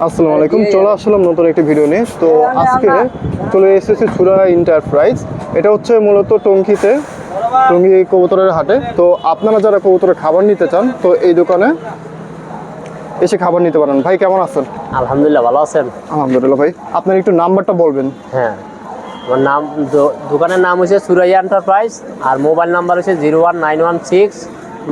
আসসালামু আলাইকুম। চলে আসলাম নতুন একটি ভিডিও নিয়ে। তো আজকে চলে এসেছে সুরা এন্টারপ্রাইজ। এটা হচ্ছে মূলত টঙ্গী কবুতরের হাটে। তো আপনারা যারা কবুতরের খাবার নিতে চান তো এই দোকানে এসে খাবার নিতে পারেন। ভাই কেমন আছেন? আলহামদুলিল্লাহ, ভালো আছেন? আলহামদুলিল্লাহ। ভাই আপনার একটু নাম্বারটা বলবেন? হ্যাঁ, আমার নাম দোকানের নাম হচ্ছে সুরাইয়া এন্টারপ্রাইজ, আর মোবাইল নাম্বার হচ্ছে 01916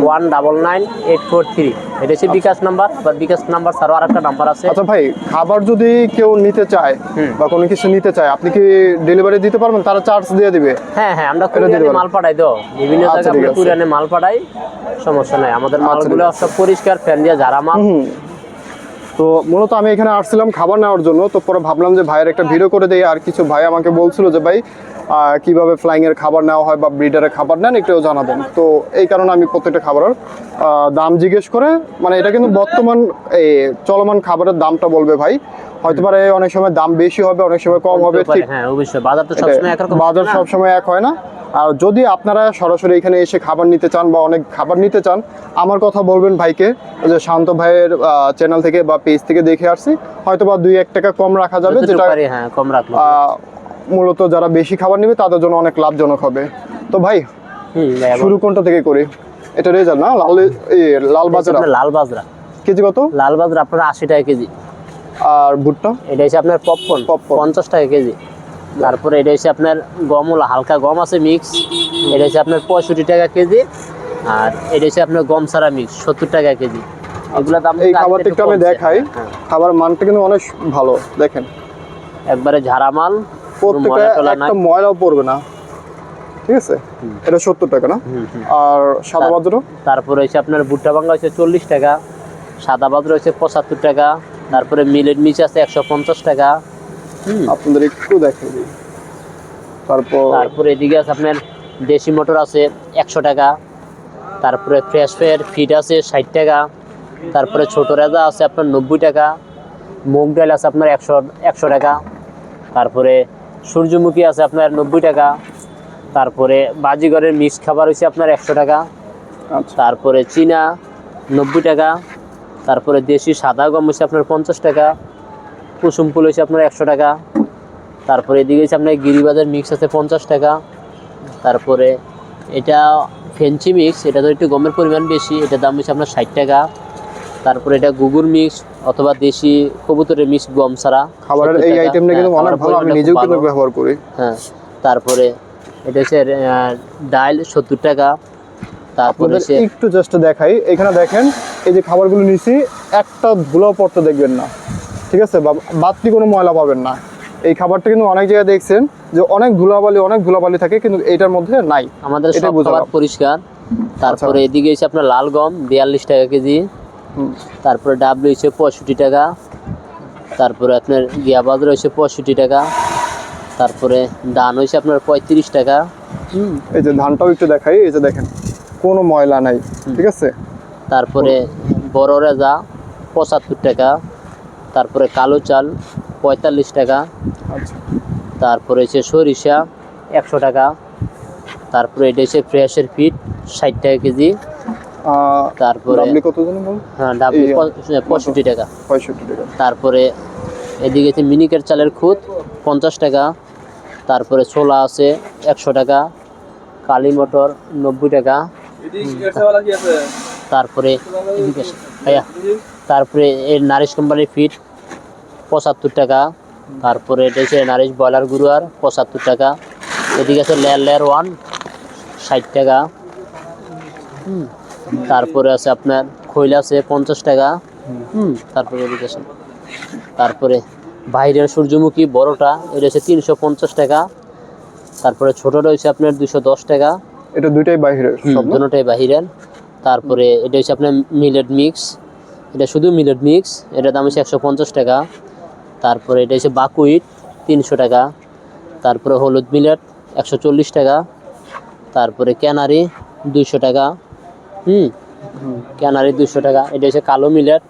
1999843। এটা হচ্ছে বিকাশ নাম্বার, বা বিকাশ নাম্বার ছাড়াও আরেকটা নাম্বার আছে। আচ্ছা ভাই, খাবার যদি কেউ নিতে চায় বা কোনো কিছু নিতে চায়, আপনি কি ডেলিভারি দিতে পারবেন? তারা চার্জ দিয়ে দিবে? হ্যাঁ, আমরা কুরিয়ারে মাল পাঠাই, তো বিভিন্ন জায়গায় আমরা কুরিয়ারে মাল পাঠাই, সমস্যা নাই। আমাদের মালগুলো সব পরিষ্কার, ফ্যান দিয়ে ঝাড়া মাল। তো মূলত আমি এখানে আসছিলাম খাবার নেওয়ার জন্য। তো পরে ভাবলাম যে ভাইয়ের একটা ভিডিও করে দেই। আর কিছু ভাই আমাকে বলছিল যে ভাই কিভাবে ফ্লাইং এর খাবার নেওয়া হয় বা ব্রিডারের খাবার নেন একটু জানাবেন। তো এই কারণে আমি প্রত্যেকটা খাবারের দাম জিজ্ঞেস করে, মানে এটা কিন্তু বর্তমান এই চলমান খাবারের দামটা বলবে ভাই। হয়তো পারে অনেক সময় দাম বেশি হবে, অনেক সময় কম হবে। ঠিক, হ্যাঁ অবশ্যই, বাজার তো সবসময় একরকম, বাজার সবসময় এক হয় না। আর যদি আপনারা সরাসরি এখানে এসে খাবার নিতে চান বা অনেক খাবার নিতে চান, আমার কথা বলবেন ভাইকে যে শান্ত ভাইয়ের চ্যানেল থেকে বা পেজ থেকে দেখে আসছি, হয়তো বা 2-1 টাকা কম রাখা যাবে, যেটা হ্যাঁ কম রাখবো। মূলত যারা বেশি খাবার নেবে তাদের জন্য অনেক লাভজনক হবে। তো ভাই শুরু কোনটা থেকে করি? এটা রেজাল্ট না লাল বাজরা? লাল বাজরা কেজি কত? লাল বাজরা আপনার 80 টাকা কেজি। আর ভুট্টা? এটা হচ্ছে আপনার পপকর্ন 50 টাকা কেজি। তারপরে এটা হচ্ছে আপনার গমলা, হালকা গম আছে মিক্স, এটা হচ্ছে আপনার 65 টাকা কেজি। আর এটা হচ্ছে আপনার গম ছাড়া মিক্স 70 টাকা কেজি। এগুলো দাম এই খাবারটা একটু আমি দেখাই। খাবার মানটা কিন্তু অনেক ভালো, দেখেন একবারে ঝাড়া মাল, প্রত্যেকটা একটা ময়লাও পড়বে না। ঠিক আছে, এটা 70 টাকা না? আর সাদা বাজরা? তারপরে হচ্ছে আপনার ভুট্টা ভাঙ্গা হচ্ছে 40 টাকা, সাদা বাজরা হচ্ছে 75 টাকা। তারপরে মিলেট মিক্স আছে 150 টাকা। আপনাদের একটু দেখাই দিই। তারপরে এদিকে আছে আপনার দেশি মটর আছে 100 টাকা। তারপরে ফ্রেশ ফেয়ার ফিড আছে 60 টাকা। তারপরে ছোট রেজা আছে আপনার 90 টাকা। মুগ ডাল আছে আপনার 100 টাকা। তারপরে সূর্যমুখী আছে আপনার 90 টাকা। তারপরে বাজিগরের মিক্স খাবার হচ্ছে আপনার 100 টাকা। তারপরে চীনা 90 টাকা। তারপরে দেশি সাদা গম হচ্ছে আপনার 50 টাকা। কুসুম ফুল হচ্ছে আপনার 100 টাকা। তারপরে এদিকে হচ্ছে আপনার গিরিবাজার মিক্স আছে 50 টাকা। তারপরে এটা ফেন্সি মিক্স, এটা তো একটু গমের পরিমাণ বেশি, এটার দাম হচ্ছে আপনার 60 টাকা। তারপরে এটা গুগুর মিক্স অথবা দেশি কবুতরের মিক্স গম ছাড়া খাবারের এই আইটেমটা কিন্তু অনেক ভালো, আমি নিজেও কিন্তু ব্যবহার করি। হ্যাঁ, তারপরে এটা হচ্ছে ডাল 70 টাকা। তারপরে একটু জাস্ট দেখাই, এখানে দেখেন এই যে খাবারগুলো নিছি, একটা ধুলাও পড়তে দেখবেন না, ঠিক আছে? বাড়তি কোনো ময়লা পাবেন না। এই খাবারটা কিন্তু অনেক জায়গায় দেখছেন যে অনেক ধুলাবালি থাকে, কিন্তু এটার মধ্যে নাই। আমাদের সব খাবার পরিষ্কার। তারপরে এদিকে হচ্ছে আপনার লাল গম 42 টাকা কেজি। তারপরে ডাবলু হচ্ছে 65 টাকা। তারপরে আপনার গিয়া বাজার হচ্ছে 65 টাকা। তারপরে ধান হচ্ছে আপনার 35 টাকা। এই যে ধানটাও একটু দেখাই, এই যে দেখেন কোনো ময়লা নাই, ঠিক আছে? তারপরে বড় রেজা 75 টাকা। তারপরে কালো চাল 45 টাকা। আচ্ছা। তারপরে হচ্ছে সরিষা 100 টাকা। তারপরে এটা হচ্ছে ফ্রেশের ফিট 60 টাকা কেজি। তারপরে হ্যাঁ ডাবলি 65 টাকা। তারপরে এদিকে আছে মিনিকের চালের খুদ 50 টাকা। তারপরে ছোলা আছে 100 টাকা। কালি মটর 90 টাকা। তারপরে তারপরে এর নারিশ কোম্পানির ফিট 75 টাকা। তারপরে এটা হচ্ছে নারিশ ব্রয়লার গুরুয়ার 75 টাকা। এদিকে আছে লেয়ার 1 60 টাকা। তারপরে আছে আপনার খৈল আছে 50 টাকা। তারপরে এদিকে আছে, তারপরে বাইরের সূর্যমুখী বড়টা এটা হচ্ছে 350 টাকা। তারপরে ছোটটা হচ্ছে আপনার 210 টাকা। এটা দুইটাই বাইরের, দুটোটাই বাইরের। তারপরে এটা হচ্ছে আপনার মিলেট মিক্স, এটা শুধু মিলেট মিক্স, এটার দাম হচ্ছে 150 টাকা। তারপরে এটা হচ্ছে বাকুইট 300 টাকা। তারপরে হলুদ মিলেট 140 টাকা। তারপরে ক্যানারি 200 টাকা। ক্যানারি 200 টাকা। এটা হচ্ছে কালো মিলেট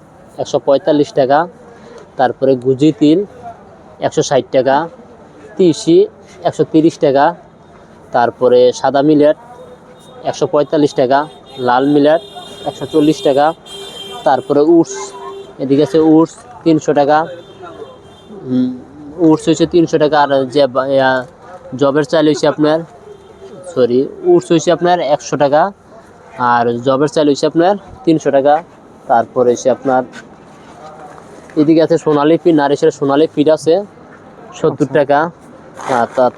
145 টাকা। তারপরে গুজি তিল 160 টাকা। তিসি 130 টাকা। তারপরে সাদা মিলেট 145 টাকা। লাল মিলেট 140 টাকা। তারপরে উটস, এদিকে আছে উটস 300 টাকা, উটস হচ্ছে 300 টাকা। আর যে জবের চাল হচ্ছে আপনার, সরি, উটস হচ্ছে আপনার 100 টাকা, আর জবের চাল হচ্ছে আপনার 300 টাকা। তারপরে হচ্ছে আপনার এদিকে আছে সোনালী ফিড, নারিশের সোনালী ফিড আছে 70 টাকা।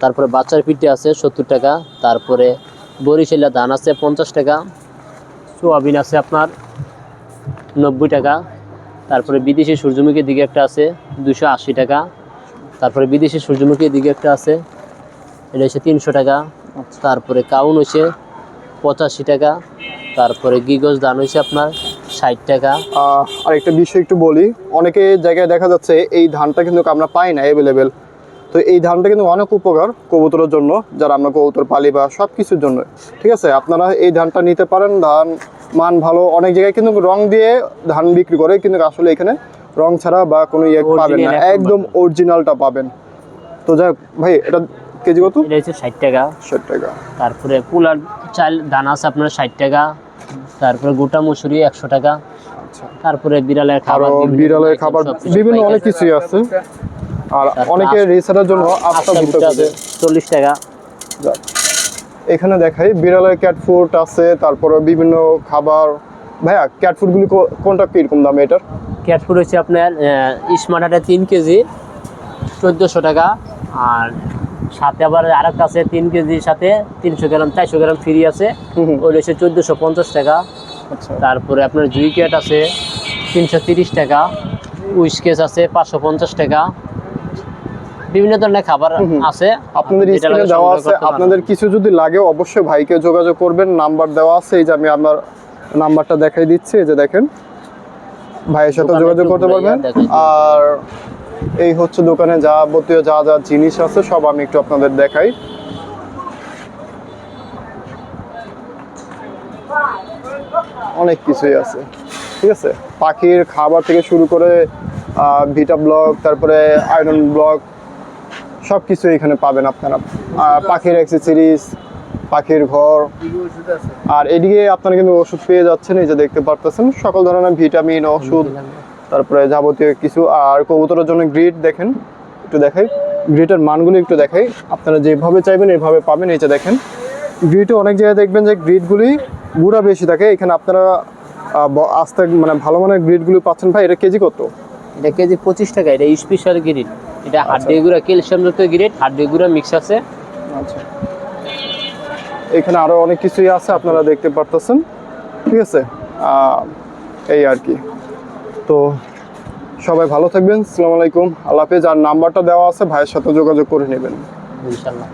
তারপরে বাচ্চার ফিডটা আছে 70 টাকা। তারপরে বরিশালের ধান আছে 50 টাকা। সোয়াবিন আছে আপনার 90 টাকা। তারপরে বিদেশি সূর্যমুখীর দিকে একটা আছে 280 টাকা। তারপরে বিদেশি সূর্যমুখীর দিকে একটা আছে, এটা হচ্ছে 300 টাকা। তারপরে কাউন হচ্ছে 85 টাকা। তারপরে গিগস ধান হচ্ছে আপনার 60 টাকা। আর একটা বিষয় একটু বলি, অনেকে জায়গায় দেখা যাচ্ছে এই ধানটা কিন্তু আমরা পাই না অ্যাভেলেবেল। তো এই ধানটা কিন্তু অনেক উপকার কবুতরের জন্য, যারা আমরা কবুতর পালি বা সব কিছুর জন্য, ঠিক আছে। আপনারা এই ধানটা নিতে পারেন, ধান মান ভালো। অনেক জায়গায় কিন্তু রং দিয়ে ধান বিক্রি করে, কিন্তু আসলে এখানে রং ছাড়া বা কোনো ইয়ে পাবেন না, একদম অরিজিনালটা পাবেন। তো যাই হোক ভাই, এটা কেজি কত? এটা হচ্ছে 60 টাকা। 60 টাকা। তারপরে পুলার চাল ধান আছে আপনার 60 টাকা। তারপরে গোটা মসুরি 100 টাকা। আচ্ছা, তারপরে বিড়ালের খাবার, আরো বিড়ালের খাবার বিভিন্ন অনেক কিছুই আছে। আর অনেকে রিসার্চের জন্য আস্থা দিতে আছে 40 টাকা। এখানে দেখাই বিড়ালের ক্যাট ফুড আছে, তারপরে বিভিন্ন খাবার। ভাইয়া ক্যাট ফুডগুলি কোনটা কিরকম দাম এটার? ক্যাট ফুড হচ্ছে আপনার স্মার্টাটা 3 কেজি 1400 টাকা। আর সাথে আবার আরেকটা আছে 3 কেজির সাথে 300 গ্রাম 400 গ্রাম ফ্রি আছে, ওইটা হচ্ছে 1450 টাকা। আচ্ছা, তারপরে আপনার জুই ক্যাট আছে 330 টাকা। উইসকেস আছে 550 টাকা। বিভিন্ন ধরনের খাবার আছে, আপনাদের যেটা স্ক্রিনে লাগে দেওয়া সংগ্রহ আছে। করতে পারবেন। আপনাদের কিছু যদি লাগে অবশ্যই ভাইকে যোগাযোগ করবেন, নাম্বার দেওয়া আছে। এই যে আমি আমার নাম্বারটা দেখাই দিচ্ছি, এই যে দেখেন, ভাইয়ের সাথে দোকানে যোগাযোগ একটু করতে ঘুরাইয়া পারবেন। দেখাই দিই। আর এই হচ্ছে দোকানে যাবতীয় যা যা জিনিস আছে সব আমি একটু আপনাদের দেখাই। অনেক কিছুই আছে, ঠিক আছে। পাখির খাবার থেকে শুরু করে ভিটা ব্লক, তারপরে আয়রন ব্লক, সব কিছু এখানে পাবেন আপনারা। পাখির অ্যাক্সেসরিজ, পাখির ঘর। আর এদিকে আপনারা কিন্তু ওষুধ পেয়ে যাচ্ছেন, এই যে দেখতে পারতেছেন, সকল ধরনের ভিটামিন ওষুধ, তারপরে যাবতীয় কিছু। আর কবুতরের জন্য গ্রিড দেখেন, একটু দেখাই, গ্রিডের মানগুলি একটু দেখাই। আপনারা যেভাবে চাইবেন এইভাবে পাবেন। এই যে দেখেন, গ্রিডে অনেক জায়গায় দেখবেন যে গ্রিডগুলি গুঁড়া বেশি থাকে, এখানে আপনারা আস্তে মানে ভালো মানের গ্রিডগুলি পাচ্ছেন। ভাই এটা কেজি কত? এটা কেজি 25 টাকা। এটা স্পেশাল গ্রিড, এটা হাড্ডি গুঁড়া ক্যালসিয়াম যুক্ত গ্রিড, হাড্ডি গুঁড়া মিক্স আছে। আচ্ছা, এখানে আরো অনেক কিছুই আছে আপনারা দেখতে পারতেছেন, ঠিক আছে। এই আর কি। তো সবাই ভালো থাকবেন, আসসালামু আলাইকুম, আল্লাহ হাফেজ। আর নাম্বারটা দেওয়া আছে, ভাইয়ের সাথে যোগাযোগ করে নেবেন ইনশাআল্লাহ।